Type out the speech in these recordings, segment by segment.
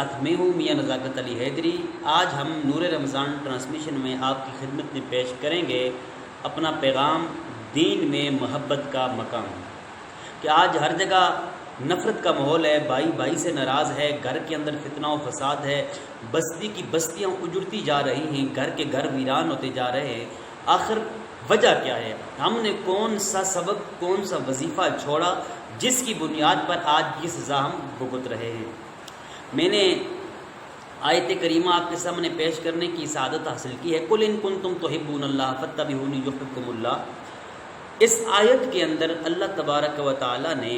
ساتھ میں ہوں میاں نزاکت علی حیدری۔ آج ہم نور رمضان ٹرانسمیشن میں آپ کی خدمت میں پیش کریں گے اپنا پیغام دین میں محبت کا مقام، کہ آج ہر جگہ نفرت کا ماحول ہے، بھائی بھائی سے ناراض ہے، گھر کے اندر فتنہ و فساد ہے، بستی کی بستیاں اجڑتی جا رہی ہیں، گھر کے گھر ویران ہوتے جا رہے ہیں۔ آخر وجہ کیا ہے؟ ہم نے کون سا سبق، کون سا وظیفہ چھوڑا جس کی بنیاد پر آج یہ سزا ہم بھگت رہے ہیں؟ میں نے آیت کریمہ آپ کے سامنے پیش کرنے کی سعادت حاصل کی ہے، قُلْ إِن كُنتُمْ تُحِبُّونَ اللَّهَ فَاتَّبِعُونِي يُحْبِبْكُمُ اللَّهُ۔ اس آیت کے اندر اللہ تبارک و تعالی نے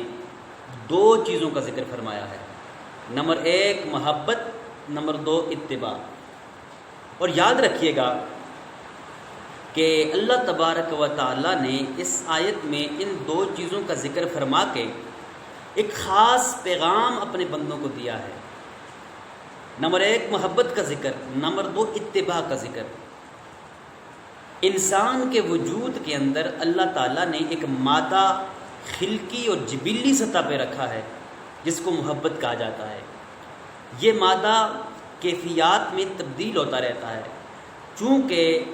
دو چیزوں کا ذکر فرمایا ہے، نمبر ایک محبت، نمبر دو اتباع۔ اور یاد رکھیے گا کہ اللہ تبارک و تعالی نے اس آیت میں ان دو چیزوں کا ذکر فرما کے ایک خاص پیغام اپنے بندوں کو دیا ہے۔ نمبر ایک محبت کا ذکر، نمبر دو اتباع کا ذکر۔ انسان کے وجود کے اندر اللہ تعالیٰ نے ایک مادہ خلقی اور جبلی سطح پہ رکھا ہے جس کو محبت کہا جاتا ہے۔ یہ مادہ کیفیات میں تبدیل ہوتا رہتا ہے، چونکہ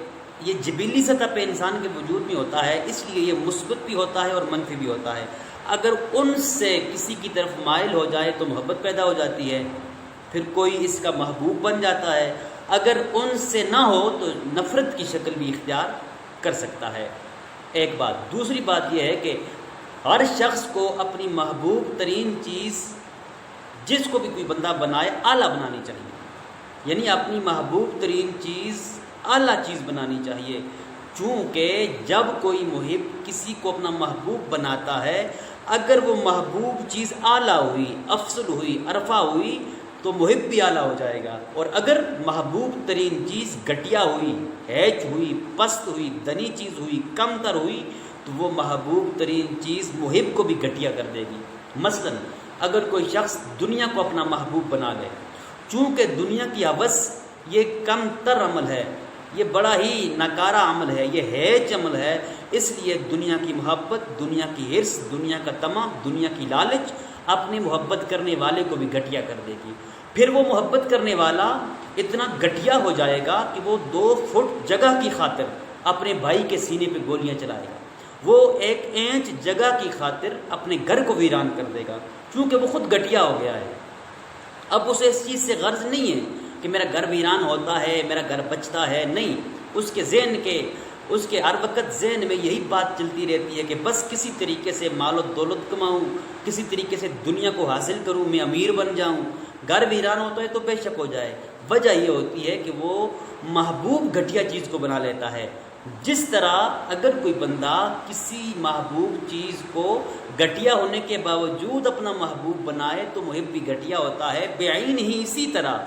یہ جبلی سطح پہ انسان کے وجود میں ہوتا ہے، اس لیے یہ مثبت بھی ہوتا ہے اور منفی بھی ہوتا ہے۔ اگر ان سے کسی کی طرف مائل ہو جائے تو محبت پیدا ہو جاتی ہے، پھر کوئی اس کا محبوب بن جاتا ہے، اگر ان سے نہ ہو تو نفرت کی شکل بھی اختیار کر سکتا ہے۔ ایک بات۔ دوسری بات یہ ہے کہ ہر شخص کو اپنی محبوب ترین چیز جس کو بھی کوئی بندہ بنائے اعلیٰ بنانی چاہیے، یعنی اپنی محبوب ترین چیز اعلیٰ چیز بنانی چاہیے، چونکہ جب کوئی محب کسی کو اپنا محبوب بناتا ہے، اگر وہ محبوب چیز اعلیٰ ہوئی، افضل ہوئی، ارفع ہوئی تو محب بھی اعلیٰ ہو جائے گا، اور اگر محبوب ترین چیز گھٹیا ہوئی، ہیچ ہوئی، پست ہوئی، دنی چیز ہوئی، کم تر ہوئی تو وہ محبوب ترین چیز محب کو بھی گھٹیا کر دے گی۔ مثلا اگر کوئی شخص دنیا کو اپنا محبوب بنا لے، چونکہ دنیا کی ہوس یہ کم تر عمل ہے، یہ بڑا ہی ناکارہ عمل ہے، یہ ہیچ عمل ہے، اس لیے دنیا کی محبت، دنیا کی حرص، دنیا کا طمع، دنیا کی لالچ اپنے محبت کرنے والے کو بھی گھٹیا کر دے گی۔ پھر وہ محبت کرنے والا اتنا گھٹیا ہو جائے گا کہ وہ 2 فٹ جگہ کی خاطر اپنے بھائی کے سینے پہ گولیاں چلائے گا، وہ 1 انچ جگہ کی خاطر اپنے گھر کو ویران کر دے گا، چونکہ وہ خود گھٹیا ہو گیا ہے۔ اب اسے اس چیز سے غرض نہیں ہے کہ میرا گھر ویران ہوتا ہے، میرا گھر بچتا ہے، نہیں، اس کے ہر وقت ذہن میں یہی بات چلتی رہتی ہے کہ بس کسی طریقے سے مال و دولت کماؤں، کسی طریقے سے دنیا کو حاصل کروں، میں امیر بن جاؤں۔ گھر ویران ہوتا ہے تو بے شک ہو جائے، وجہ یہ ہوتی ہے کہ وہ محبوب گھٹیا چیز کو بنا لیتا ہے۔ جس طرح اگر کوئی بندہ کسی محبوب چیز کو گھٹیا ہونے کے باوجود اپنا محبوب بنائے تو محب بھی گھٹیا ہوتا ہے، بعین ہی اسی طرح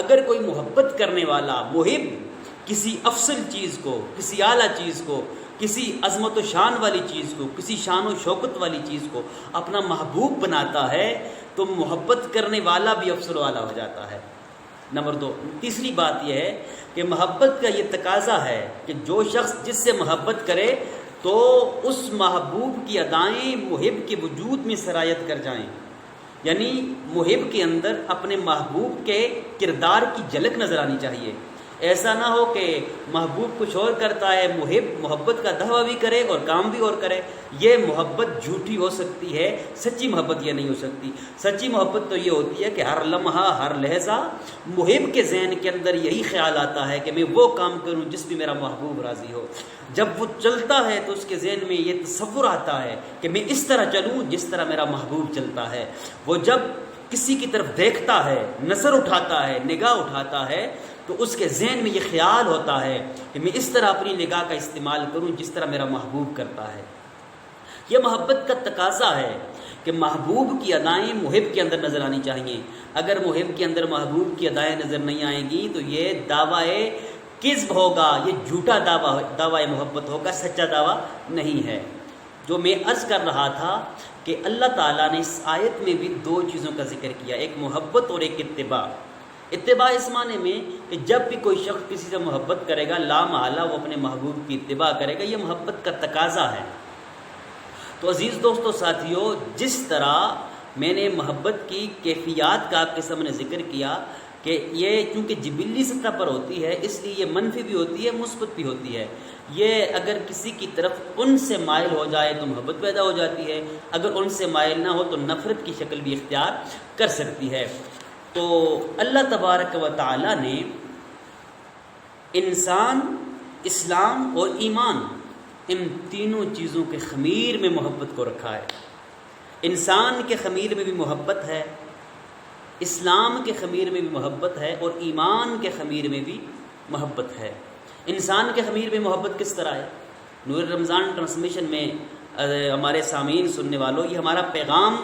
اگر کوئی محبت کرنے والا محب کسی افضل چیز کو، کسی اعلیٰ چیز کو، کسی عظمت و شان والی چیز کو، کسی شان و شوکت والی چیز کو اپنا محبوب بناتا ہے تو محبت کرنے والا بھی افضل و اعلیٰ ہو جاتا ہے۔ نمبر 2۔ تیسری بات یہ ہے کہ محبت کا یہ تقاضا ہے کہ جو شخص جس سے محبت کرے تو اس محبوب کی ادائیں محب کے وجود میں سرایت کر جائیں، یعنی محب کے اندر اپنے محبوب کے کردار کی جھلک نظر آنی چاہیے۔ ایسا نہ ہو کہ محبوب کچھ اور کرتا ہے، محب محبت کا دعویٰ بھی کرے اور کام بھی اور کرے، یہ محبت جھوٹی ہو سکتی ہے، سچی محبت یہ نہیں ہو سکتی۔ سچی محبت تو یہ ہوتی ہے کہ ہر لمحہ، ہر لہجہ محب کے ذہن کے اندر یہی خیال آتا ہے کہ میں وہ کام کروں جس پہ میرا محبوب راضی ہو۔ جب وہ چلتا ہے تو اس کے ذہن میں یہ تصور آتا ہے کہ میں اس طرح چلوں جس طرح میرا محبوب چلتا ہے۔ وہ جب کسی کی طرف دیکھتا ہے، نظر اٹھاتا ہے، نگاہ اٹھاتا ہے تو اس کے ذہن میں یہ خیال ہوتا ہے کہ میں اس طرح اپنی نگاہ کا استعمال کروں جس طرح میرا محبوب کرتا ہے۔ یہ محبت کا تقاضا ہے کہ محبوب کی ادائیں محب کے اندر نظر آنی چاہیے۔ اگر محب کے اندر محبوب کی ادائیں نظر نہیں آئیں گی تو یہ دعویٰ کذب ہوگا، یہ جھوٹا دعویٰ محبت ہوگا، سچا دعویٰ نہیں ہے۔ جو میں عرض کر رہا تھا کہ اللہ تعالیٰ نے اس آیت میں بھی 2 چیزوں کا ذکر کیا، ایک محبت اور ایک اتباع۔ اتباع اس معنی میں کہ جب بھی کوئی شخص کسی سے محبت کرے گا لا محالہ وہ اپنے محبوب کی اتباع کرے گا، یہ محبت کا تقاضا ہے۔ تو عزیز دوستو ساتھیو، جس طرح میں نے محبت کی کیفیات کا آپ کے سامنے ذکر کیا کہ یہ چونکہ جبلی سطح پر ہوتی ہے اس لیے یہ منفی بھی ہوتی ہے مثبت بھی ہوتی ہے. یہ اگر کسی کی طرف ان سے مائل ہو جائے تو محبت پیدا ہو جاتی ہے، اگر ان سے مائل نہ ہو تو نفرت کی شکل بھی اختیار کر سکتی ہے. تو اللہ تبارک و تعالی نے انسان، اسلام اور ایمان ان تینوں چیزوں کے خمیر میں محبت کو رکھا ہے. انسان کے خمیر میں بھی محبت ہے، اسلام کے خمیر میں بھی محبت ہے، اور ایمان کے خمیر میں بھی محبت ہے. انسان کے خمیر میں محبت کس طرح ہے؟ نور رمضان ٹرانسمیشن میں ہمارے سامعین سننے والوں، یہ ہمارا پیغام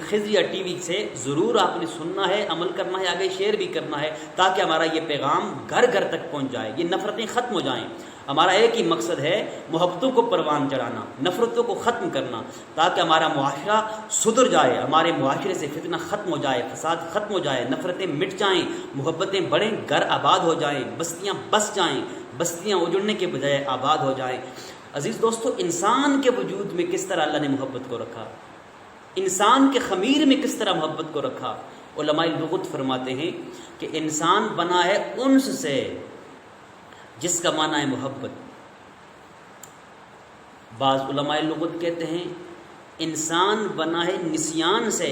خضریہ ٹی وی سے ضرور آپ نے سننا ہے، عمل کرنا ہے، آگے شیئر بھی کرنا ہے تاکہ ہمارا یہ پیغام گھر گھر تک پہنچ جائے، یہ نفرتیں ختم ہو جائیں. ہمارا ایک ہی مقصد ہے محبتوں کو پروان چڑھانا، نفرتوں کو ختم کرنا، تاکہ ہمارا معاشرہ سدھر جائے، ہمارے معاشرے سے فتنہ ختم ہو جائے، فساد ختم ہو جائے، نفرتیں مٹ جائیں، محبتیں بڑھیں، گھر آباد ہو جائیں، بستیاں بس جائیں، بستیاں اجڑنے کے بجائے آباد ہو جائیں. عزیز دوستو، انسان کے وجود میں کس طرح اللہ نے محبت کو رکھا، انسان کے خمیر میں کس طرح محبت کو رکھا؟ علماء لغت فرماتے ہیں کہ انسان بنا ہے انس سے، جس کا معنی ہے محبت. بعض علماء لغت کہتے ہیں انسان بنا ہے نسیان سے،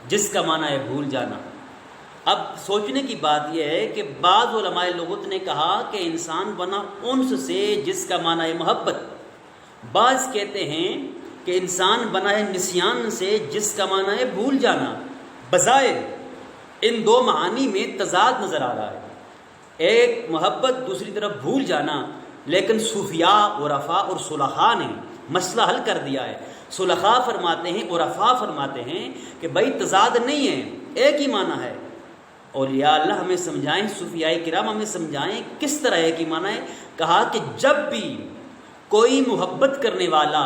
جس کا معنی ہے بھول جانا. اب سوچنے کی بات یہ ہے کہ بعض علماء لغت نے کہا کہ انسان بنا انس سے، جس کا معنی ہے محبت. بعض کہتے ہیں کہ انسان بنا ہے نسیان سے، جس کا معنی ہے بھول جانا. بظاہر ان دو معانی میں تضاد نظر آ رہا ہے، ایک محبت، دوسری طرف بھول جانا. لیکن صوفیاء، عرفاء اور صلحاء نے مسئلہ حل کر دیا ہے. صلحاء فرماتے ہیں، عرفاء فرماتے ہیں کہ بھائی تضاد نہیں ہے، ایک ہی معنی ہے. اولیاء اللہ ہمیں سمجھائیں، صوفیاء کرام ہمیں سمجھائیں کس طرح ایک ہی معنی ہے. کہا کہ جب بھی کوئی محبت کرنے والا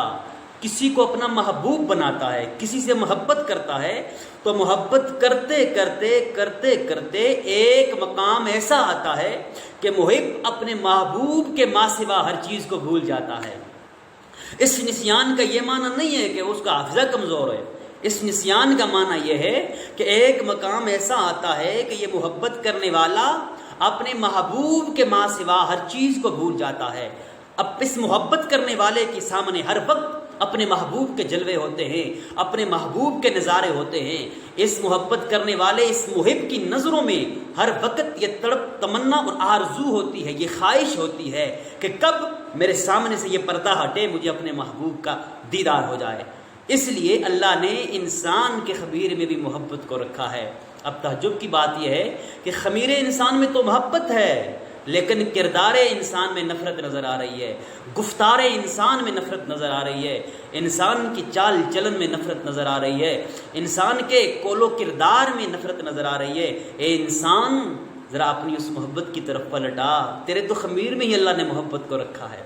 کسی کو اپنا محبوب بناتا ہے، کسی سے محبت کرتا ہے، تو محبت کرتے کرتے کرتے کرتے ایک مقام ایسا آتا ہے کہ محب اپنے محبوب کے ماں سوا ہر چیز کو بھول جاتا ہے. اس نسیان کا یہ معنی نہیں ہے کہ اس کا حافظہ کمزور ہے، اس نسیان کا معنی یہ ہے کہ ایک مقام ایسا آتا ہے کہ یہ محبت کرنے والا اپنے محبوب کے ماں سوا ہر چیز کو بھول جاتا ہے. اب اس محبت کرنے والے کے سامنے ہر وقت اپنے محبوب کے جلوے ہوتے ہیں، اپنے محبوب کے نظارے ہوتے ہیں. اس محبت کرنے والے، اس محب کی نظروں میں ہر وقت یہ تڑپ، تمنا اور آرزو ہوتی ہے، یہ خواہش ہوتی ہے کہ کب میرے سامنے سے یہ پردہ ہٹے، مجھے اپنے محبوب کا دیدار ہو جائے. اس لیے اللہ نے انسان کے خمیر میں بھی محبت کو رکھا ہے. اب تعجب کی بات یہ ہے کہ خمیر انسان میں تو محبت ہے، لیکن کردار انسان میں نفرت نظر آ رہی ہے، گفتار انسان میں نفرت نظر آ رہی ہے، انسان کی چال چلن میں نفرت نظر آ رہی ہے، انسان کے قول و کردار میں نفرت نظر آ رہی ہے. اے انسان، ذرا اپنی اس محبت کی طرف پلٹا، تیرے تو خمیر میں ہی اللہ نے محبت کو رکھا ہے.